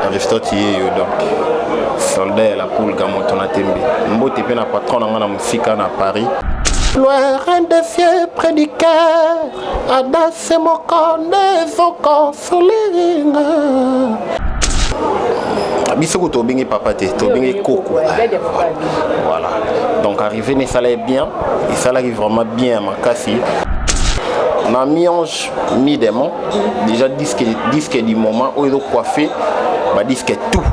Aristote donc soldat la poule Gamotona Tembe. Mbote pe na patron na musika na Paris. Loin des cieux près du cœur, Adas Mokonde Zoko Solinga. Bisoko Tobingi Papate, Tobingi Koko. Voilà. Donc arrivé, ça allait bien, et ça allait vraiment bien à Makassi. On a mi-ange, mi-démon. Déjà, disque du moment où ils ont coiffé, bah, disque tout.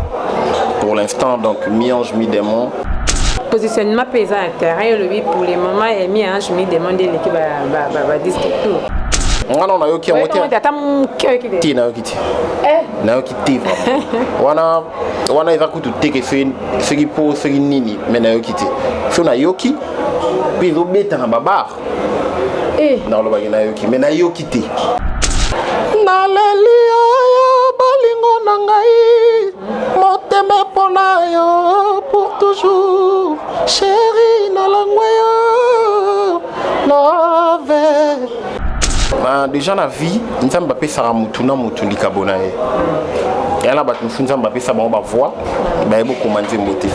Pour l'instant, donc mi-ange, mi-démon. Positionnement paysan intérieur, lui, pour les moments, et mi-ange, mi-démon, l'équipe va disque tout. On a eu qui a monté. Ti na yoki ti. Na yoki ti. Wana eza kutu teke ce qui pose ce qui nini mais na yoki ti. So na yoki puis zo beta na babar. Na lo bagina yoki mais na yoki ti. Na lelia ya balingo na ngai. Moteme pona yo pour toujours. Chérie na langweyo. Love. Déjà la vie, nous sommes pas ça mutuna mutuli kabonae. Et là bah nous sommes pas ça bon bah voix, bah beaucoup manzi mbote.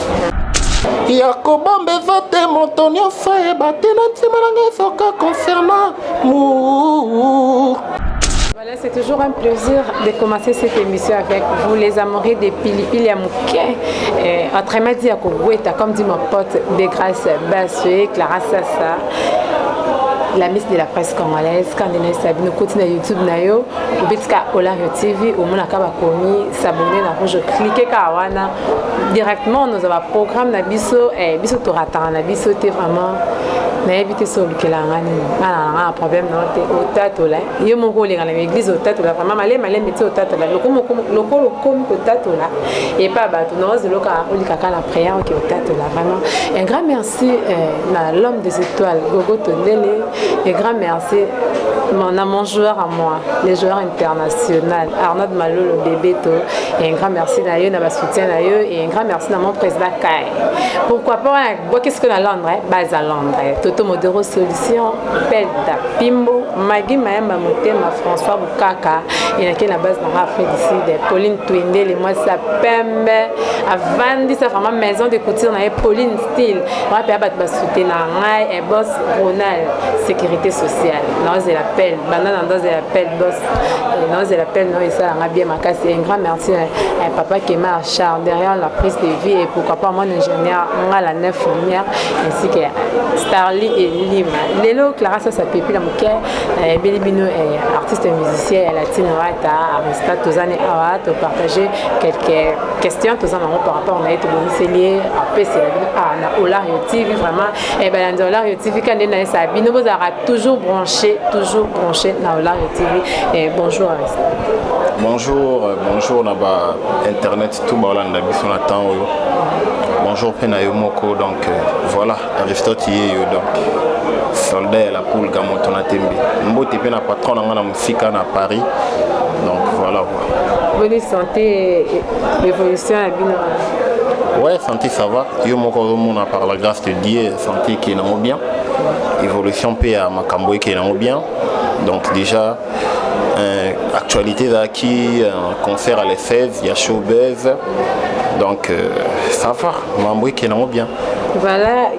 Yakobambe vote montonio fae batena ntimalanga soka concernant mour. Voilà, c'est toujours un plaisir de commencer cette émission avec vous, les amoureux de Pilipili Amouké. Autrement dit, à Kogoueta, comme dit mon pote de grâce Bassoué, Clara Sassa. La miss de la presse congolaise, quand on est sabine, continue à YouTube, nayo, ou bien Olario TV, au moins à Kabakomi, s'abonner, na rouge, cliquer Kawana. Directement, nous avons un programme, na biso, biso Toratan, na biso, t'es vraiment, na évité sur le Kelangani, un problème, non, t'es au tatola. Il y a mon rôle dans l'église au tatola, vraiment, malé, métier au tatola, le com au tatola, et pas battu, non, c'est le cas, la prière qui est au tatola, vraiment. Un grand merci à l'homme des étoiles, Gogo Tondele. Et grand merci à mon joueur à moi, les joueurs internationaux, Arnaud Malo, le bébé, et un grand merci à eux, à soutien à eux, et un grand merci à mon président Kai. Pourquoi pas, qu'est-ce qu'on a à Londres? Base à Londres. Toto Modero Solution, Pelda, Pimbo, Magui Maemba Motema, François Boukaka, et qui est la base dans l'Afrique d'ici, de Pauline Twinde, les mois ça pembe, à Vandi, ça vraiment maison de couture, Pauline Style, on va pas soutenir, et boss Ronald. Sécurité sociale. Non, c'est l'appel. Banana, non, c'est l'appel. Boss. Non, c'est l'appel. Non, et ça, on a bien ma casse. Un grand merci à papa qui m'a chargé derrière la prise de vie et pourquoi pas mon ingénieur, on a la 9 lumière ainsi que Starly et Lima. Lélo, Clara, ça pépi la mouquet. Bélibino est artiste et musicien. Elle a tenu à Arista, tous années à partager quelques questions, tous années par rapport à été domicilié, à PC, à Olario TV, vraiment. Et bien, dans Olario TV, quand on a ça, nous vous aura toujours branché dans Olario TV. Et bonjour Arista. Bonjour Naba Internet, tout le monde a son attend. Bonjour Penayo Moko, donc voilà, Aristote donc soldat la poule Gamotona Tembe. Mbote pe na patron na musika na Paris. Donc voilà. Bonne santé et évolution à Bino. Ouais, santé ça va. Yo moko mona par la grâce de Dieu, santé qui est bien. Évolution P à Makamboé qui est bien. Donc déjà actualité d'acquis, un concert à l'EFEV, il y a Showbuzz. Donc ça va, Mamboé qui est bien. Voilà,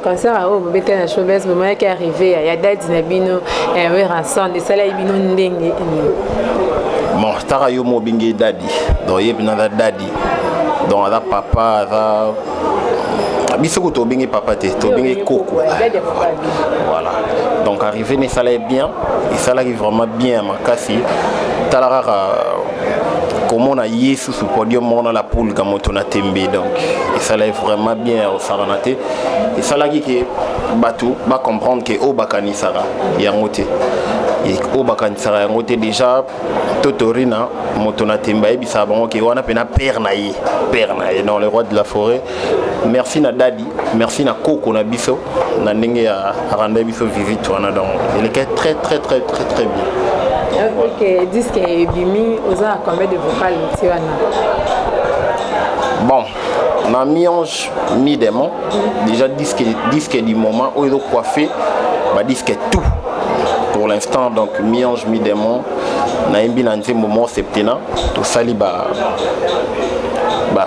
concert à Obété à Showbuzz, le moment qui est arrivé, il y a Daddy Nabino, oui, rançon, des salaires Bino Ndengue. Bon, Tara yo mobingi Daddy, donc il y a Daddy, donc là papa, là. Bisoko Tobingi papa te, Tobingi Koko. Voilà. Donc arrivé, ça allait bien, et ça allait vraiment bien à Makassi. Talara, comment on a yé sous ce podium, on a la poule Gamotona Tembe, donc et ça allait vraiment bien au Saranate. Et ça allait que Batou va comprendre que au Bakani Sara, il y a un côté. Et au Bakani Sara, il y a un côté déjà. Totorina, Motona Temba, et ça bon ok, on a peine à Pernaï dans le roi de la forêt. Merci na Daddy, merci na Koko na Bisso, na Nenge à rendre Bisso visite, donc il est très bien. Ok, disque et Bimi, aux a combien de vocales bon, on a mi-ange, mi-démon. Déjà disque du moment où ils ont coiffé, bah disque tout. Pour pour l'instant donc mi-ange mi-démon naimbi na nzembo mo septena to sali ba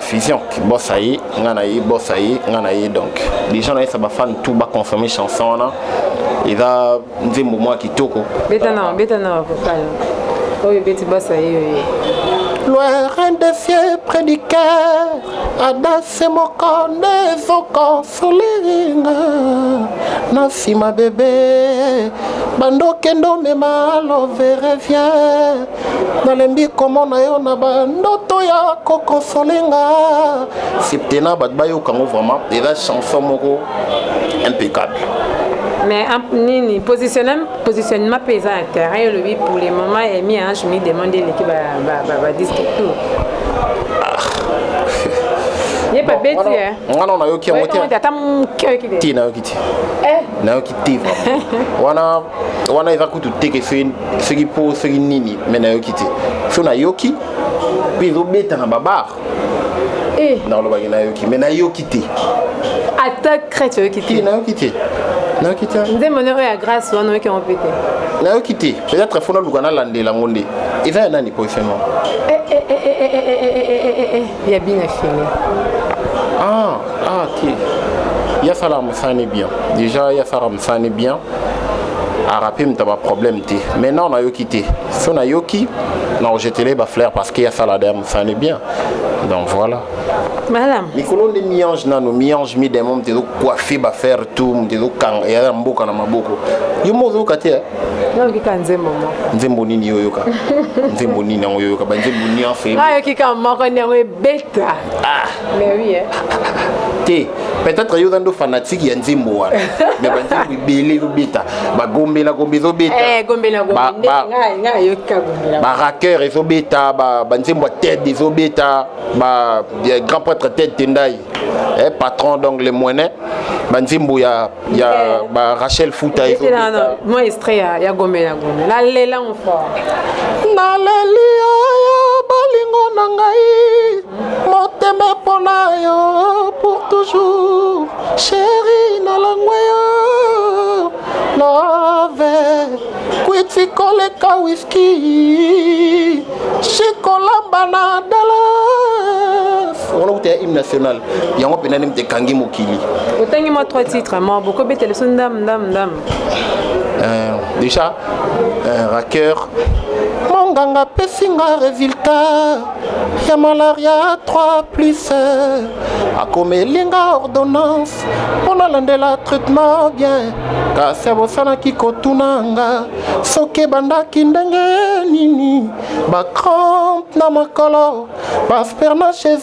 fusion bossa yi ngana yi bossa yi ngana yi donc les gens là ça va fan tout ba consommer chanson là il va nzembo mo kitoko beta na vocal oyo beti bossa yi loin des cieux près du cœur adase mokone zoko solinga nasi ma bébé bando kendo mema lovere vient nalembi komona yo na bandoto ya kokonsolenga septena bat bayo kango vraiment et la chanson moko impeccable. Mais nini positionnement paysan à terrain lui pour les moments et mis un je me demandais l'équipe va disque tout. Il pas bête hein. On a eu qui monté. Ti na qui. Na qui ti. Wana eza kutu teke fait ce qui pose ce qui nini mais na qui ti. So na yoki puis zo beta na babar. Na lo bagina yoki mais na yoki ti. Attaque crête yoki ti. Na yoki ti. Na yoki ti. Ndé monero ya grâce wana qui ont pété. Na yoki ti. Peut-être faut na lugana landela ngonde. Eza nani positionnement. Il y a bien filmé. Ok. Il y a ça là, ça n'est bien. Déjà, il y a ça là, ça n'est bien. À rappeler, tu n'as pas de problème. Maintenant, on a quitté. Si on a yoki, non, j'ai télé, flair parce qu'il y a ça là, ça n'est bien. Donc voilà. Madame. Les colons de mi-ange, mi-ange, mi-démon, tu dois coiffer, faire tout, tu dois il y a un beau canard, beaucoup. Il y a un mot qui est. Non, qui est nzembo. Nzembo nini yoyoka. Nzembo nini yoyoka. Nzembo nini en fait. Ah, qui est mort, on est bêta. Mais oui, hein. Peut-être qu'il y a des fanatiques qui ont dit moi. Mais il y a des bêta. Gombe la gombe zo bêta. Gombe la gombe. Raqueur zo bêta. Nzembo tête zo bêta. Grand prêtre tête tendai. Patron donc les moyens. Nzembo ya Rachel Fouta. Moi extrait ya gombe la gombe. La lela on fort. Na lelia balingo nangai. Moteme pona yo pour toujours. Chérie na langweyo. Love. Kwiti kole ka whisky. Chocolat banadala. On a eu hymne national. Il y a un peu de Kangi Mokili. Autant il y a 3 titres. Moi, beaucoup de téléphones dame. Déjà, raqueur. Mon ganga pessinga résultat. Y'a malaria 3+. A comme linga ordonnance. On a l'un la traitement bien. Car c'est vos sana qui kotunanga. Soke banda kindenge nini. Ba crampe na makolo. Ba sperna chez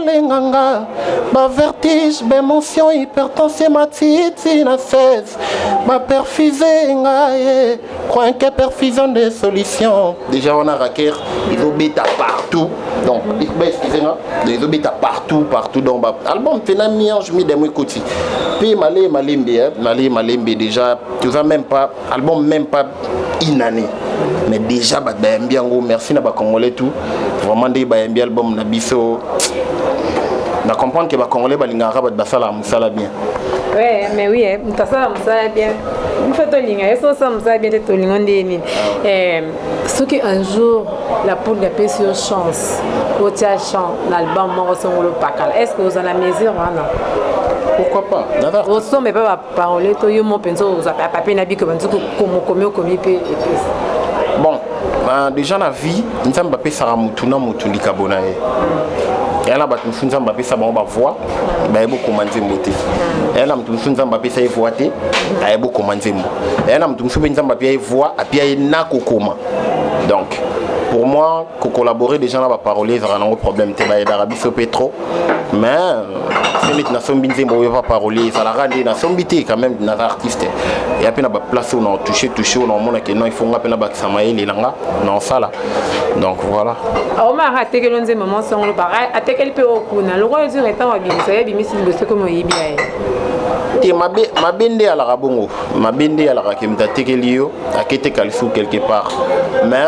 lenganga. Ba vertige, ba émotion, hypertension, ma titi na 16. Ba perfusé ngaye. Croyez que perfusion des solutions. Déjà on a raquer, ils ont bêta partout. Donc, excusez-moi, ils ont bêta partout. Donc, album finalement mi-ange mi-démon côté. Puis malembe déjà, tu vois même pas, album même pas inanné. Mais déjà bien merci na ba congolais tout. Vraiment des bien album na biso. Na comprendre que ba congolais balingara ba sala musala bien. Ouais, mais oui, ça ça bien. Une fois tolinga, ça bien être tolinga ndeni. Ce qui un jour la poule de paix sur chance, au chant l'album moi son le pakal. Est-ce que vous en avez mesure là? Pourquoi pas? Au son mais pas parole to yo mon penso vous a papier na bi que bantu comme pe. Bon, déjà la vie, nous sommes pas ça mutuna mutuli kabonae. Et là, nous sommes pas ça bon voix, bah beaucoup commenter beauté. Et là, nous sommes pas ça voix té, bah beaucoup commenter mot. Et là, nous sommes pas voix, à puis na kokoma. Donc, pour moi, collaborer des gens là, parler, ça a un problème. Tu vas d'Arabie sur pétro, mais c'est maintenant son binze moi pas parler, ça la rend dans son bité quand même dans artiste. Et après, on a place où on touché, on a montré que non, il faut on appelle la Samaï les langues, non ça là. Donc voilà. On m'a raté que l'on dit moment sans le pareil, à tel peut au coup, le roi du étant bien, ça y est, bien si le comme il bien. Ma bende à la rabongo, ma bende à la rakimta tekelio, à kete kalsou quelque part. Mais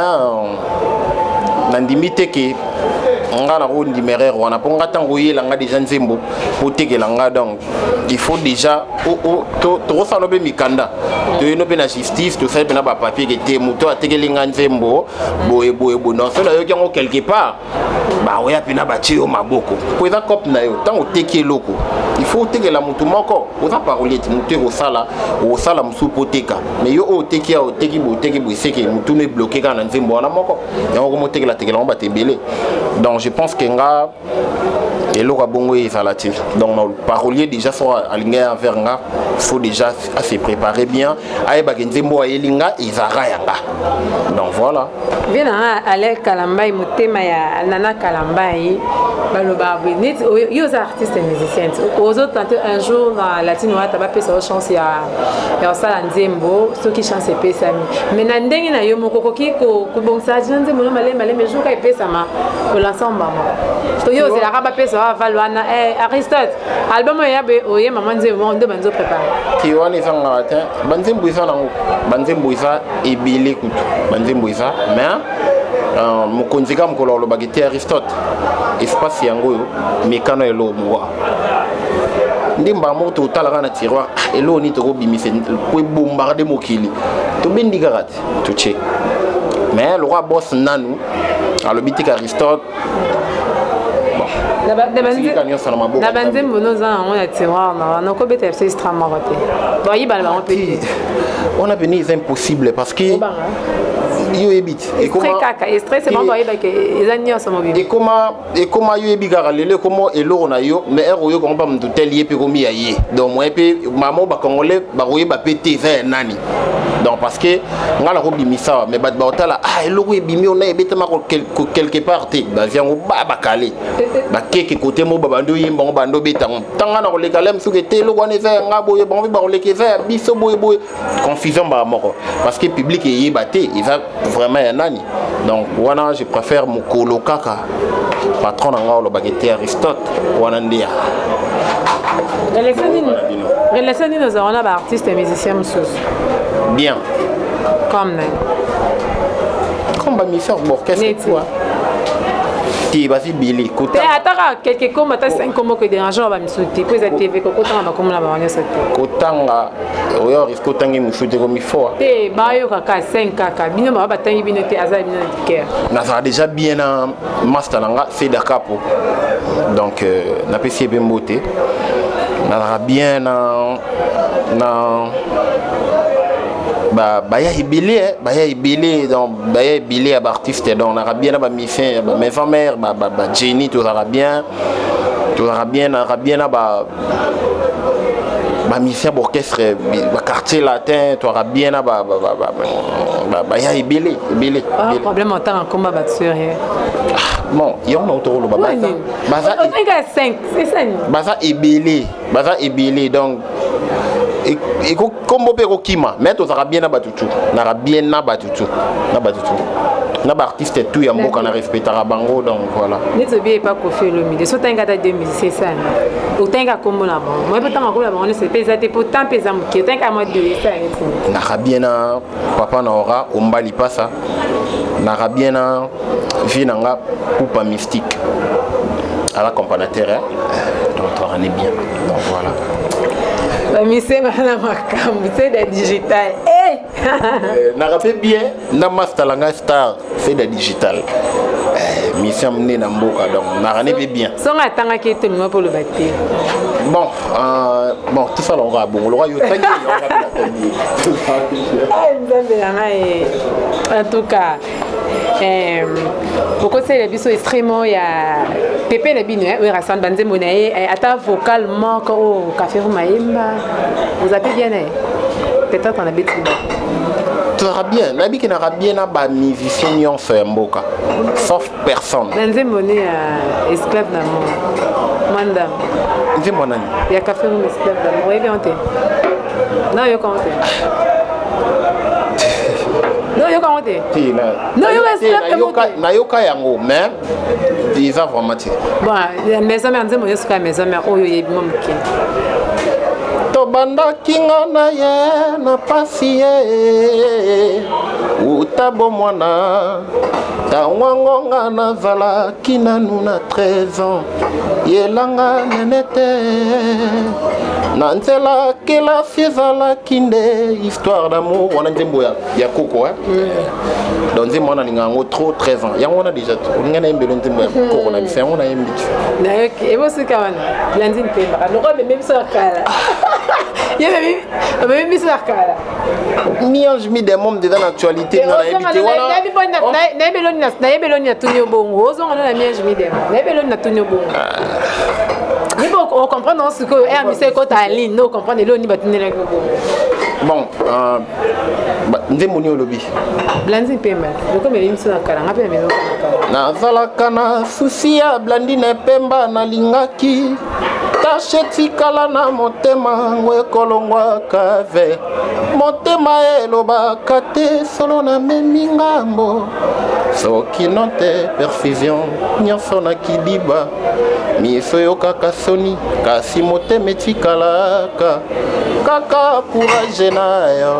n'andimite que nga na ko ndiméreur wana po nga tango yela nga déjà nzembo po tekela nga donc il faut déjà to sala be mikanda to yeno be na justice to sala be na ba papier ke te muto atekeli nga nzembo boye non cela yo yango quelque part ba oya pina ba tio maboko po eza cop na yo tango teki eloko il faut tekela mutu moko oza parolier mutu ko sala musu po teka mais yo o teki bo seke mutu ne bloqué kana nzembo wana moko yango ko motekela ba tebele donc je pense que nga et le rabongo est salatif donc le parolier déjà soit aligné envers nga faut déjà se préparer bien aye bagenzembo ayelinga izara yanga donc voilà bien ale Kalambai motema ya Nana Kalambai baloba benit yo artiste musicien aux autres tenter un jour dans latino ta ba pesa chance ya sala nzembo ceux qui chance pesa mais na ndenge na yo moko ki ko bongsa nzembo no male mais jour ka pesa ma ko l'ensemble to yo c'est la raba pesa Valwana Aristote album ya be oye maman nzembo ndo banzo préparer ti wani sanga ta banzembo isa nango banzembo isa ebele kutu banzembo isa mais mokonzi ka mokolo alobaki te Aristote espace yango yo mekano elo mwa ndimba mo to talaka na tiroir elo ni to bimise po bombarder mokili to bendika rat to che mais le roi boss nanu alobi te Aristote na banzembo noza yango ya tiroir na kobeta c'est extrêmement raté boyi bala on peut on a venu c'est impossible parce que yo ebit et comment stress c'est bon boyi ba ke ezanyo sama bibi et comment yo ebigara lele comment elo na yo mais ero yo ko pa mtu telier pe komi yaye donc moi pe maman ba congolais ba roye ba pété vers nani donc parce que ngala ko bimisa mais ba otala elo ko ebimi on a ebeta ma quelque part te ba viango ba kalé ba keke côté mo babando yimba ngo bando betango tanga na ko le kalem suke te lo ko ne faire nga boye bon ba ko le ke faire biso boye confusion ba moko parce que public est baté il va vraiment un nani donc wana je préfère mukolo kaka patron nga lo bagete Aristote wana ndia relation ni nous avons artiste et musicien moussous bien comme ba mi faire orchestre quoi ti basi bili kota ataka quelque comme ta 5 comme que dérangeant ba misuti po za TV ko kota ba comme na ba wana sote kotanga oyo risque tangi musuti ko mi fo te ba yo kaka 5 kaka bino ba tangi bino te aza bino tiker na ça déjà bien na master nga c'est Dakapo donc na pesi be mbote na bien na baya ibili donc baya ibili à artiste donc on aura bien ba mifin mes famères ba Jenny tout aura bien ba mifin orchestre ba quartier latin tu auras bien ba baya ibili problème en temps combat ba sur bon yo na otolo ba baza 5 c'est ça baza ibili donc et comme on peut kima mais tu auras bien na batutu na bien na batutu na ba artiste tout ya mboka na respectera bango donc voilà ne te bien pas ko faire le midi so tanga ta 2000 c'est ça ou tanga comme na bon moi peut tanga ko la bon c'est pesate pourtant pesa mki tanga moi de ça na bien na papa na ora ombali pasa na bien na vie nanga poupa mystique à la compagnateur donc on est bien donc voilà mise na makambu c'est de digital na rappelle bien na master langa star c'est de digital mission mné na mboka donc na rané bien songa tanga ki tout le pour le bâtir bon tout ça on va bon le roi yo tangi en tout cas pourquoi c'est les biso extrêmement il y a Pépé le bino oui Rassan Banzembo na ata vocalement au café Maïmba vous avez bien peut-être on a bêté tu auras bien nabi qui n'aura bien na ba musicien yon fait mboka sauf personne Banzembo né esclave na manda Nzembo nani ya café esclave na oui bien non yo comment non yo comment non yo esclave na yo ka yango mais ils ont vraiment bon mes amis Nzembo yo ska mes amis oyo yebi momke to tobandaki nga na ye na pasi ye utabo mwana tangwango nga nazalaki nanu na 13 ans yelanga nene te na nzela kelasi ezalaki nde histoire d'amour wana nzembo ya koko donc nzembo wana alinga yango trop 13 ans yango wana déjà olinga na yembelo nzembo ya koko na biso yango wana yembi nayoki ebosika wana Blandine Pemba loko bembe biso ya kala bembe biso ya kala Miange mi des membres dans l'actualité dans la habité voilà nayebeloni na tuni obongo ozonga na Miange mi des nayebeloni na tuni obongo ni on comprendre ce que RMC côté en ligne non comprendre le ni batunela bon nzembo ni olobi Blandine Pemba loko bembe biso ya kala ngape mezo na zalaka na susi ya Blandine Pemba nalingaki tashe tikala na motema ngo ekolongwaka ve motema elobaka te solo na memi ngambo soki no te perfusion nyonso na kidiba miso yokaka soni kasi motema etikalaka kaka courage na yo.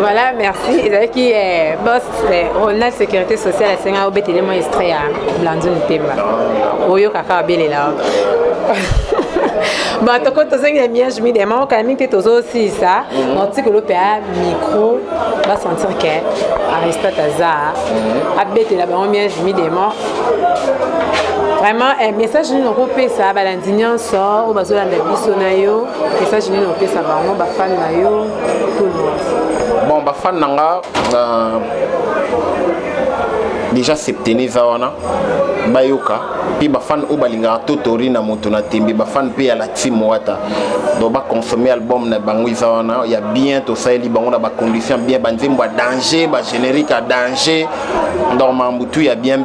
Voilà, merci. Ezalaki boss Ronald sécurité sociale asenga obetele mo extrait ya Blandine Pemba. Oyo kaka abelela. Ba toko tozengi ya Miange mi des mains quand même que tozo aussi ça. On dit que le PA micro va sentir que Aristote Azar abetela ba Miange mi des mains. Vraiment un message nous repé ça Blandine sort au bazo la biso na yo. Message nous repé ça bango ba fan na yo tout le monde. Bon ba fan nanga déjà septeni zawana bayoka puis ba fan o balinga totori na moto na tembi ba fan pe ya la team wata donc ba consommer album na bango zawana ya bien to saeli bango na ba condition bien banzembo danger ba générique à danger donc mambutu ya bien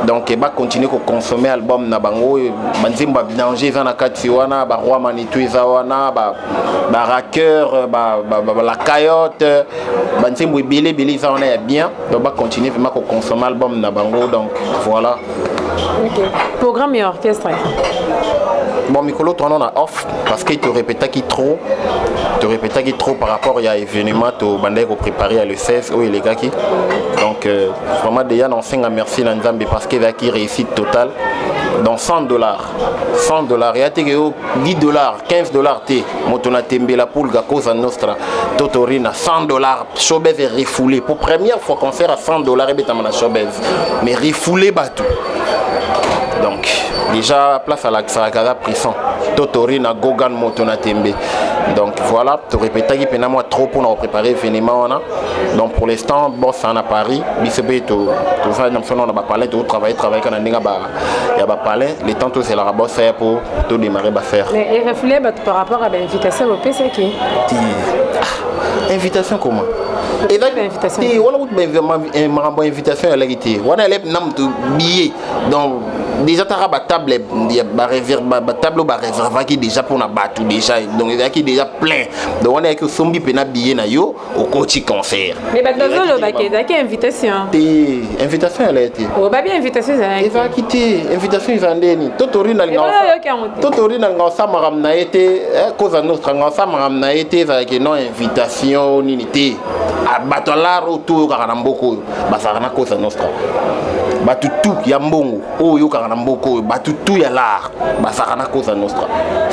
donc ba continuer ko consommer album na bango banzembo danger za na kati wana ba roi manitou zawana ba racker ba la coyote banzembo belé zawana ya bien donc ba continuer vraiment ko consommer album na bango donc voilà. OK. Programme et orchestre. Bon Mikolo toi on a off parce qu'il te répéta qui trop par rapport à l'événement au bandé qu'on préparer à le 16 où il est gars qui donc vraiment déjà on s'en merci Nzambe parce qu'il a qui réussite totale donc $100 et à te $10 $15 t motona tembe la poule ga cosa nostra totorina $100 showbiz est refoulé pour première fois concert à $100 et beta mana showbiz mais refoulé batou donc déjà place à la Casa prison totorina gogan motona tembe donc voilà te répéter qui pena moi trop pour nous préparer l'événement donc pour l'instant boss en à Paris bisebe to ça nous on a parlé de travailler quand on ya ba parler les temps tout c'est la boss pour tout démarrer ba faire mais refoulé par rapport à l'invitation au PC qui invitation comment et là invitation on a invitation à l'égalité on a les nam to billet donc déjà tu as ba table ba réserve ba table ba réserve qui déjà pour na batu déjà donc il y a qui déjà plein donc on a que sombi pena billet na yo au coach concert mais ba dozolo ba qui invitation invitation elle a été o ba bien invitation ça il va quitter invitation ils andeni totori na nga samaram na été cause nostra nga samaram na été ça que non invitation ni té a batola retour kana mboko ba ça na cause nostra batutu ya mbongo oyo kana mboko batutu ya l'art basaka na cause nostra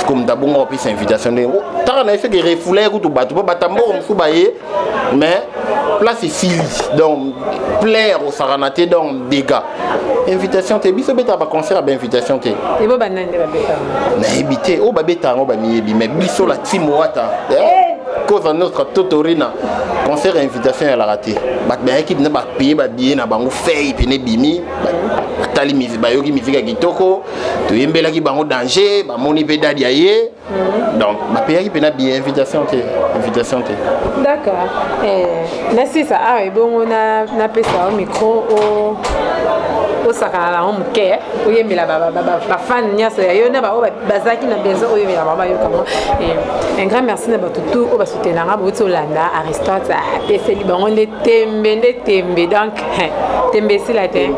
comme d'abord puis invitation de tant na fait que refouler tout batu ba batambo msu baye mais place ici donc plaire au saranate donc dégâts invitation te biso beta ba concert ba invitation te et bo banane ba beta na ebité o ba beta ngo ba miyebi mais biso la team wata cause nostra totorina concert invitation à la raté ba équipe na ba payer ba billet na bango fay pene bimi tali musique ba yoki musique kitoko to yembela ki bango danger ba moni pe dadi aye donc ba payer ki pena billet invitation te d'accord merci ça ah et bon on a pesa au micro au osakana na moke oyemela bafan nyonso ya yo na bao bazalaki na besoin oyemela bango bayoka un grand merci na bato tu oyo basoutenanga bauti olanda Aristote apeseli bango nde tembe donc tembe esila te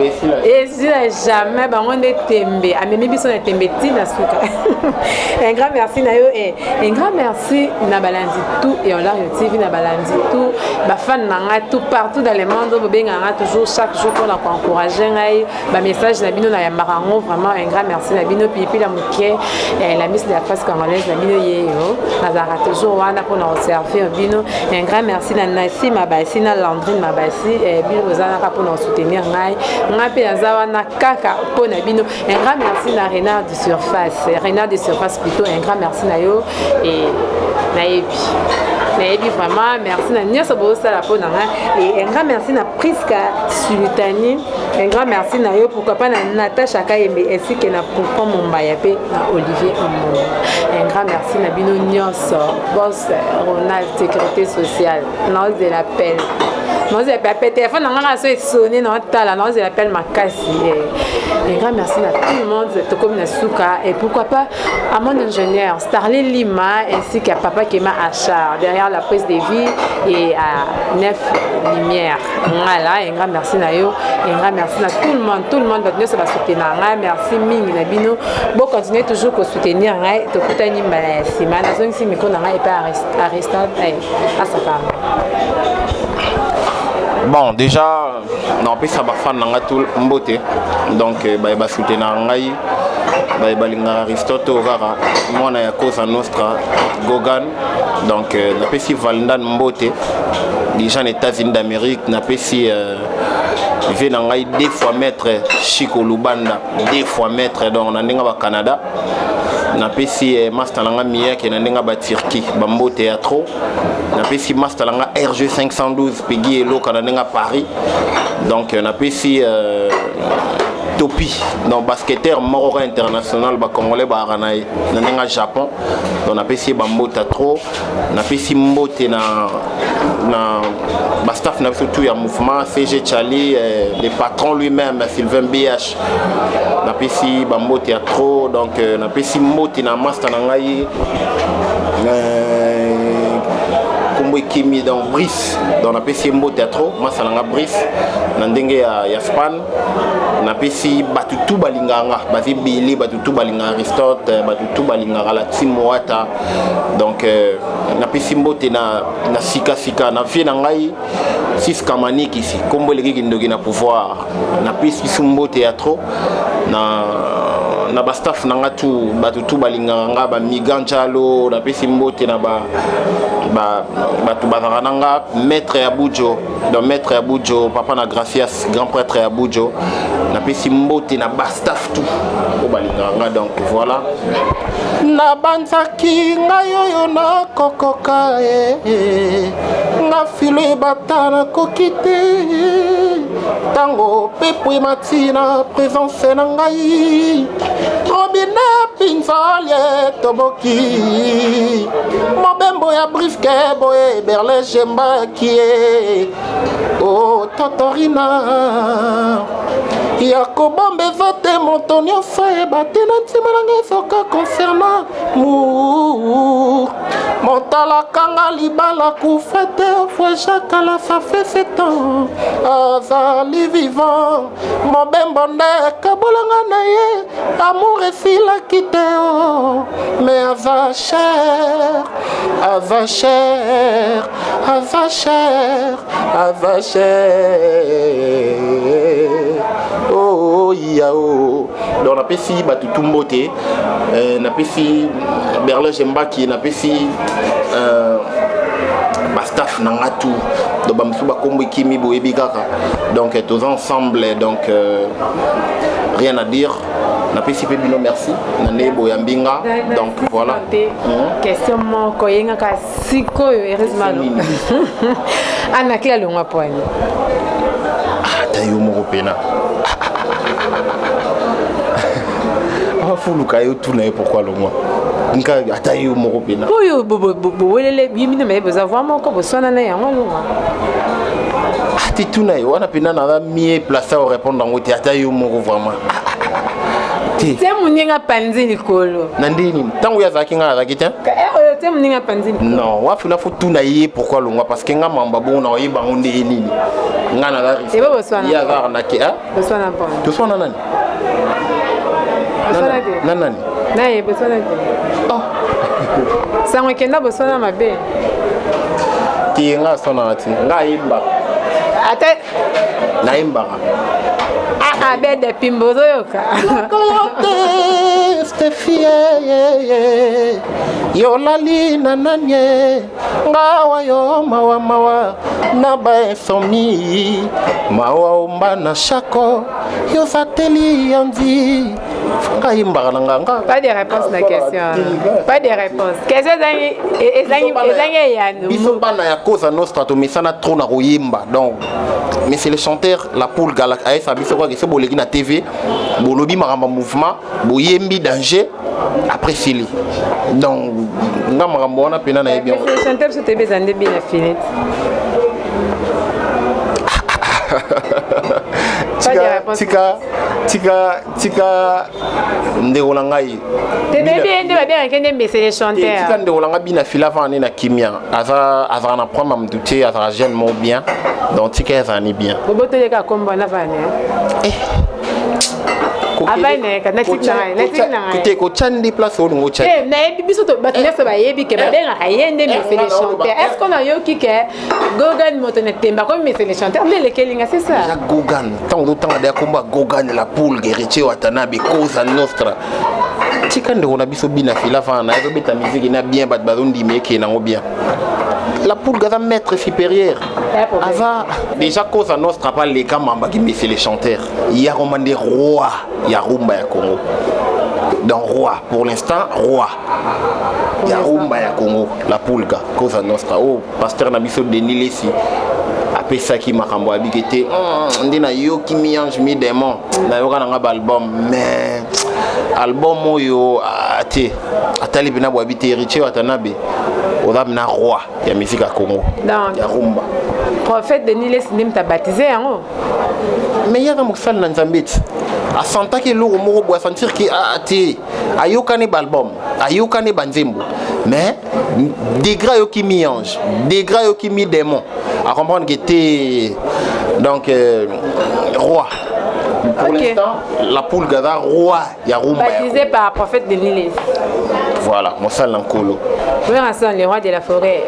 esila jamais bango nde tembe amemi biso na tembe ntina suka un grand merci na yo un grand merci na balandi tout et on l'a TV na balandi tout bafan nanga tout partout dans le monde bobenganga toujours chaque jour pour encourager ngai ba message na bino na yambaka ngo vraiment un grand merci na bino pipi la muke la Miss de la presse congolaise na bino yeyo nazara toujours wana pour nous servir bino un grand merci na Nassi Mabasi na Landrine Mabasi bino bozana pour nous soutenir ngai pe nazawa na kaka pour na bino un grand merci na Renard de Surface plutôt un grand merci na yo et na ebi vraiment merci na nyonso bosala po nanga et un grand merci na Priska Sultani un grand merci na yo pourquoi pas na Natacha Kayembe ainsi que na Pompon Mombaya pe na Olivier Omo un grand merci na bino nyonso boss Ronald sécurité sociale non de l'appel téléphone nanga so sonné na tala non de l'appel makasi un grand merci à tout le monde de comme na suka et pourquoi pas à mon ingénieur Starley Lima ainsi qu'à Papa Kema Achar derrière la prise de vie et à 9 lumières voilà un grand merci na yo un grand merci à tout le monde donc ça va soutenir merci mingi na bino bon continuer toujours pour soutenir ngai to kutani mbala sima na zongi miko na ngai pas Aristote à sa femme. Bon, déjà, on peut savoir faire tout mbote, donc bah soutenir ngai, bah linga Aristote Ogara, moi na ya Cosa Nostra, Gogan, donc na peut si Valendan mbote, déjà en États-Unis d'Amérique, na peut si ngai 2 fois maître Chico Lubanda, 2 fois maître donc na ndinga ba Canada. Na pesi master langa miya ke na ndenga ba Turquie bambo théâtre na pesi master langa RG 512 pegi elo kana ndenga Paris donc na pesi Topi donc basketteur marocain international ba congolais ba ranaï na ndenga Japon donc na pesi bambo théâtre na pesi mbote na staff na surtout ya mouvement CG Charlie le patron lui-même Sylvain BH na pesi bambo théâtre donc na pesi mbote na master na ngai kombo kimi donc Brice donc na pesi mbote théâtre master na nga Brice na ndenge ya Span na pesi batutu balinganga bazi bili batutu balinga Aristote batutu balinga la Timoata donc na pesi mbote na sika na vie na ngai sis kamanik ici kombo leki ndoki na pouvoir na pesi sumbo théâtre na ba staff na ngatu batutu balinga nga ba miganjalo na pesi mbote na batu bazanga maître Abujo donc maître Abujo papa na Gracias grand prêtre Abujo na pesi mbote na ba staff tout o balinga nga donc voilà na banzaki ngayo na kokoka nga file batana kokite tango pepo matina présence na ngai robine pinzalie toboki mobembo ya briske boye berle jemba kie o totorina ya kobombe vote moto nyonso ebate na ntima nanga ezoka concernant mour montalakanga libala kufete fweshakala ça fait 7 ans azali vivant mobembo nde kabolanga na ye amour esilaki te mais aza cher oh yao donc na pesi batutu mbote na pesi Berle Jembaki na pesi ba staff na ngatu do bamsu ba kombo kimi boyebi kaka donc tous ensemble donc rien à dire na pesi pe bino merci na nebo ya mbinga donc voilà question moko yenga ka siko heureusement ana kila longa point tayo moko pena fulu kayo tuna pourquoi le moi nka atayo moko pena oyo bo welele yimina me bezavoir moko boswana na yango longa tu tout naï on a pena na mieux placé au répondre en côté ata yo moko vraiment c'est mon ninga panzi likolo nandini tango ya zaki nga zaki tiens c'est mon ninga panzi non wa funa faut tout naï pourquoi longa parce que nga mamba bon na yeba ngonde nini nga na la c'est pas boswana ya za na ki ah boswana bon to sona nani nani nae boswana oh sango kenda boswana mabe ti nga sona ati nga yimba ate na yimba bede pimbo zoyoka Stefie yo lali nananye ngawa yo mawa na ba somi mawa omba na chako yo sateli yandi ngaimba nganga pas de réponse na question pas de réponse question ezangi yanu biso bana ya cause nostra to misana trop na royimba donc mais c'est le chanteur la poule galak aesa biso quoi que c'est bolegi na TV bolobi maramba mouvement boyembi danger après fili donc nga marambo wana pena na bien le chanteur so tebe zande bien na filet tika ndeko na ngai tebe ba bien kende mbese le chanteur tika ndeko na ngai bina fila vane na kimia aza na prendre me douter aza jeune mo bien donc tika ezani bien bobotele ka kombo na vane abane kana tikna kite ko chandi place au ngo chandi na yebi biso to batneso ba yebi ke ba benga kayende mbese le chanteur est-ce qu'on a yoki ke Gogan motone temba comme mbese le chanteur mais le kelinga c'est ça ya Gogan tant d'autant de komba Gogan la poule guerrier watanabe cause nostra tika ndeko na biso bina fila vana ezo beta musique na bien bat bazondi meke na ngo bien la poule gaza maître supérieur ava déjà cause nostra pas les kamamba qui me fait les chanteurs il y a romandé roi il y a rumba ya Congo dans roi pour l'instant roi il y a rumba ya Congo la poule ga cause nostra oh pasteur na biso Denis Lessi apesa ki makambo abikete ndina yo ki miange mi démon na yoka na ngaba album mais album oyo ate atali bina bo habité héritier watanabe oda na roi ya musique à Congo ya rumba prophète Denis Lessi ndim ta baptisé yango mais ya mo sala na nzambeti a senta ke lo mo bo sentir ki ate ayoka ne album ayoka ne banzembo mais degré yo ki miange degré yo ki mi démon à comprendre que t'es donc roi pour l'instant la poule gaza roi ya rumba baptisé par prophète Denis Lessi voilà mon sal nkolo oui ensemble le roi de la forêt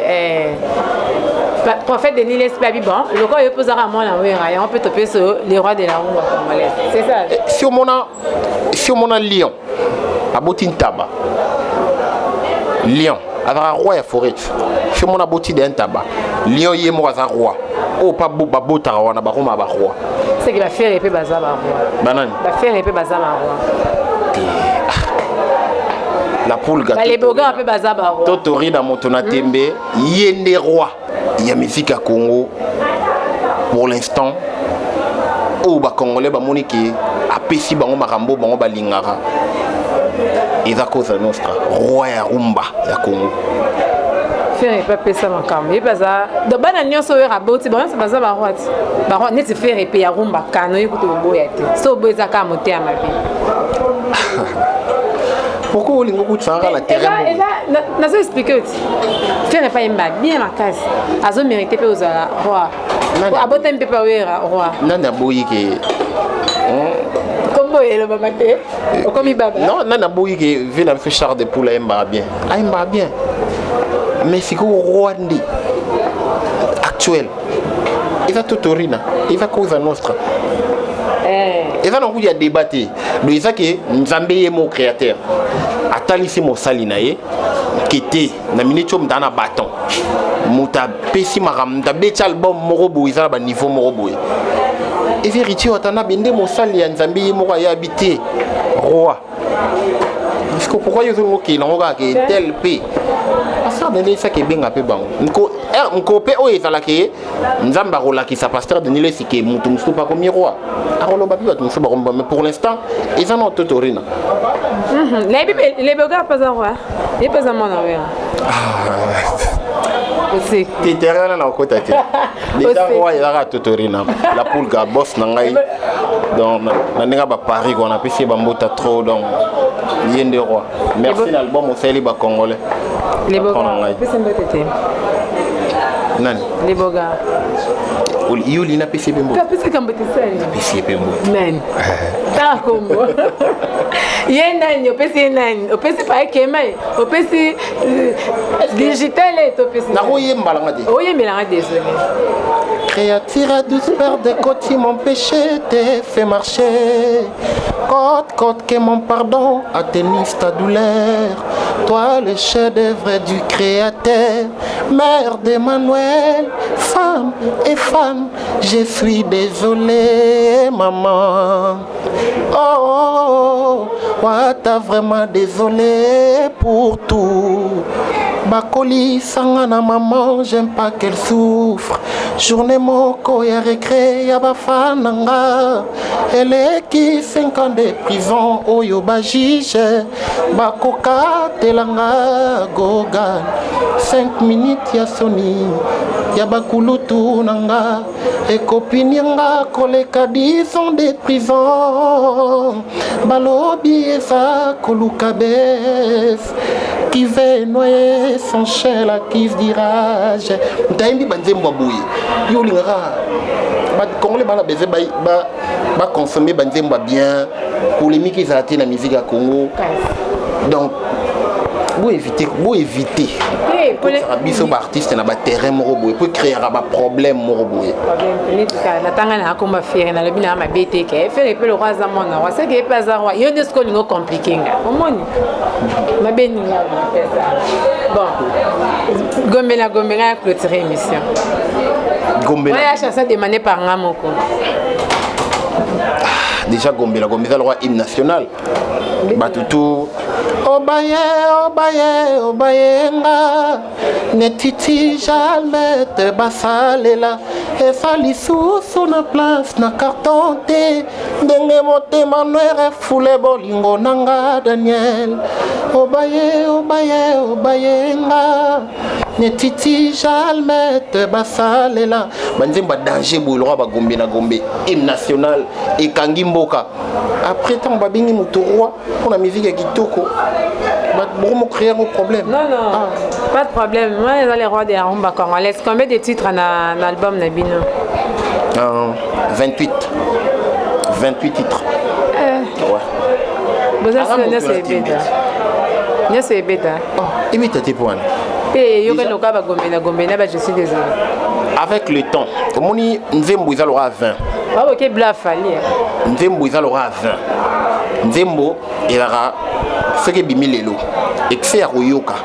prophète Denis Lessi babi bon le corps il posera moi la wera et on peut toper sur le roi de la rumba congolaise c'est ça si on a lion aboti ntaba lion azara roi ya forêt si on a boti de ntaba lion yé mo azara roi o pa boba bota wana ba roma ba roi c'est que la faire épée baza ba roi banani la faire épée baza ba roi la poule gâteau les boga un peu baza ba roi totori na moto na tembe yende roi ya musique à Congo pour l'instant o ba congolais ba moniki apesi bango makambo bango balingara eza cause nostra roi ya rumba ya Congo faire pas pesa makambo et baza do bana nyonso we raboti ba nyonso baza ba roi neti faire épée ya rumba kano ekuto boya te so boza ka moté amabi pourquoi olingo kutsanga la terre na so expliquer aussi faire pas imba bien ma case azo mériter pe aux roi abota mpe pa wera roi nana boyi ke kombo elo baba te okomi baba non nana boyi ke vena fait char de poule imba bien imba bien mais fiko rwandi actuel il va tout orina il va cause nostra et ça non il y a débatté donc ça que nzambe est mon créateur atalisi mo salina ye kete na minute mdana bâton muta pesi maram da bet album morobo isa ba niveau morobo et vérité otana bende mo sali ya nzambe mo ya habiter roi parce que pourquoi ils ont qui non ga que tel p ça donner ça que benga pe bango nko pe o ezala ke nzamba rola ki sa pasteur de Nile si ke mutu musu pas comme roi arolo ba biwa musu ba comme mais pour l'instant ils en ont totorina les boga pas roi et pas mon aussi ti terrain na ko tati déjà roi ya ga totorina la poule ga boss na ngai donc na ninga ba Paris on a pissé ba mbota trop donc yende roi merci l'album au Sali ba congolais les boga pese mbete nani les boga Yuli na pese bembo pese kambete sali pese bembo man ta kombo yenda nyo pese nani o pese pa kemai o pese digital et o pese na ko yembala ngadi o yembala ngadi désolé créature douce peur de côté mon péché te fait marcher côte que mon pardon atténue ta douleur toi le chef-d'œuvre du créateur mère d'Emmanuel femme et femme je suis désolé maman oh t'as vraiment désolé pour tout Bakoli sangana maman j'aime pas qu'elle souffre journée moko ya récré ya bafananga elle est qui 5 ans de prison oyo ba juge bakoka telanga gogan 5 minutes ya soni ya bakulutu nanga et copine nga koleka 10 ans de prison balobi eza koluka bes qui veut noyer son chien la qui se dirage ndaimbi banzembo boye yo lingara ba congolais bana beze ba consommer banzembo bien polémique ezati na musique ya Congo donc vous éviter biso ba artiste na ba terrain moko boye peut créer ba problème moko boye na tanga na komba fier na lobi na ma BTK faire pe le roi za mona wa c'est que pas za roi yo ne ce qu'on est compliqué nga omoni ma beni nga bon gombela clôturer émission gombela ouais chanson demandée par ngamoko déjà gombela le roi hymne national batutu obaye nga netiti jamais te basalela efali susu na place na carton te ndenge motema noire fule bolingo nanga Daniel obaye nga netiti jamais te basalela banzemba danger boule roi bagombe na gombe hymne national et kangi mboka après tant babingi mutu roi pour la musique kitoko beaucoup créer un problème. Non, pas de problème. Moi, les rois des rumba congolais. Combien de titres dans l'album Nabino 28 titres. Ouais. Vous avez c'est bêta. Et puis, tu points. Et je suis désolé. Avec le temps, comme on Nzembo il aura 20. Ah ok, bluff ali. Nzembo il aura 20. Nzembo il aura ce que bimilelo. Et que c'est ya royoka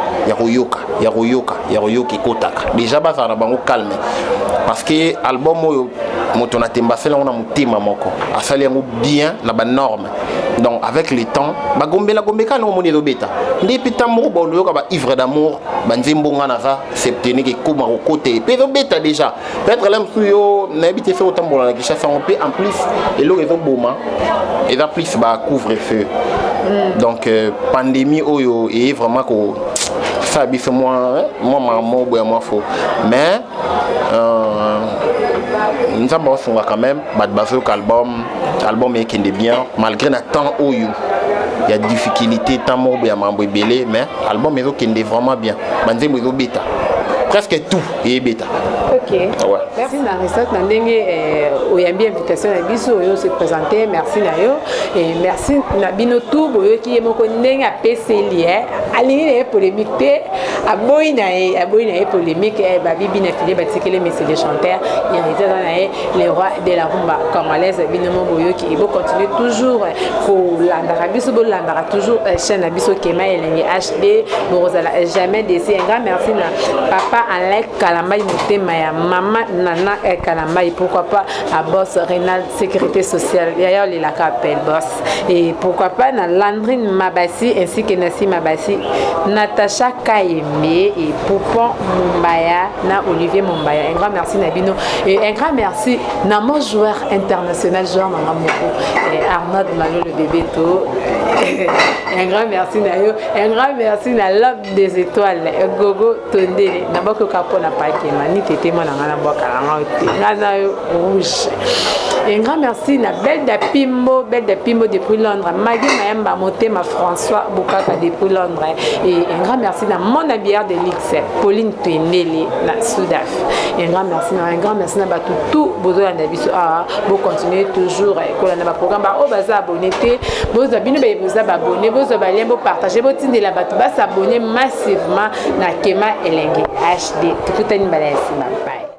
kotaka. Déjà ba na bango calme. Parce que album moto na tembasela on a mutima moko. Asali yango bien na ba norme. Donc avec le temps, ba gombela gombeka no moni do beta. Depuis tambo ba loyoka ba ivre d'amour, ba nzembo ngana za septeni ke kuma au côté. Pe do beta déjà. Peut-être là msuyo na habité fait autant bon la Kinshasa on peut en plus et le réseau boma. Et là plus ba couvre-feu. Donc pandémie oyo et vraiment que ça bise moi moi faux mais nous avons quand même album est qui est bien malgré le temps oyo il y a difficulté tant mo ya mambo belé mais album est qui est vraiment bien banzembo zo beta presque tout et bêta. Ok. Ouais. Merci Narissa. Nandenge oyambi invitation à biso oyo se présenter. Merci Nayo et merci Nabino tout boyo qui est moko ndenge a PCLI alingi na polémique té aboyi na polémique ba bibi na filé batikele mais c'est les chanteurs il était dans les rois de la rumba congolaise binomo boyo qui va continuer toujours pour landara biso bo landara toujours chaîne biso Kema Elengi HD borozala jamais décès. Un grand merci na papa Alec Kalambai Motema ya maman Nana Kalambai, pourquoi pas à boss Rénal Sécurité Sociale d'ailleurs il a appel boss et pourquoi pas na Landrine Mabassi ainsi que Nassi Mabassi Natacha Kayembe et Poupon Mumbaya na Olivier Mumbaya. Un grand merci Nabino et un grand merci na mon joueur international joueur Maman Moko et Arnaud Malo le bébé tout Un grand merci na yo, un grand merci na l'homme des étoiles, Gogo Tondele. D'abord que Capona Pakema, ni tété mon ngana boka ngana rouge. Un grand merci na Belle de Pimbo depuis Londres, Maggie Mayamba Motema François Bukaka depuis Londres et un grand merci na mon habillard de l'X, Pauline Tondele na Soudaf. Un grand merci na tout besoin na biso vous continuez toujours ko na programme ba o baza abonné té vous abonnez vous abonner vous abonner vous partager vous tindela bato ba s'abonner massivement na Kema Elenge HD tout une balance ma bye.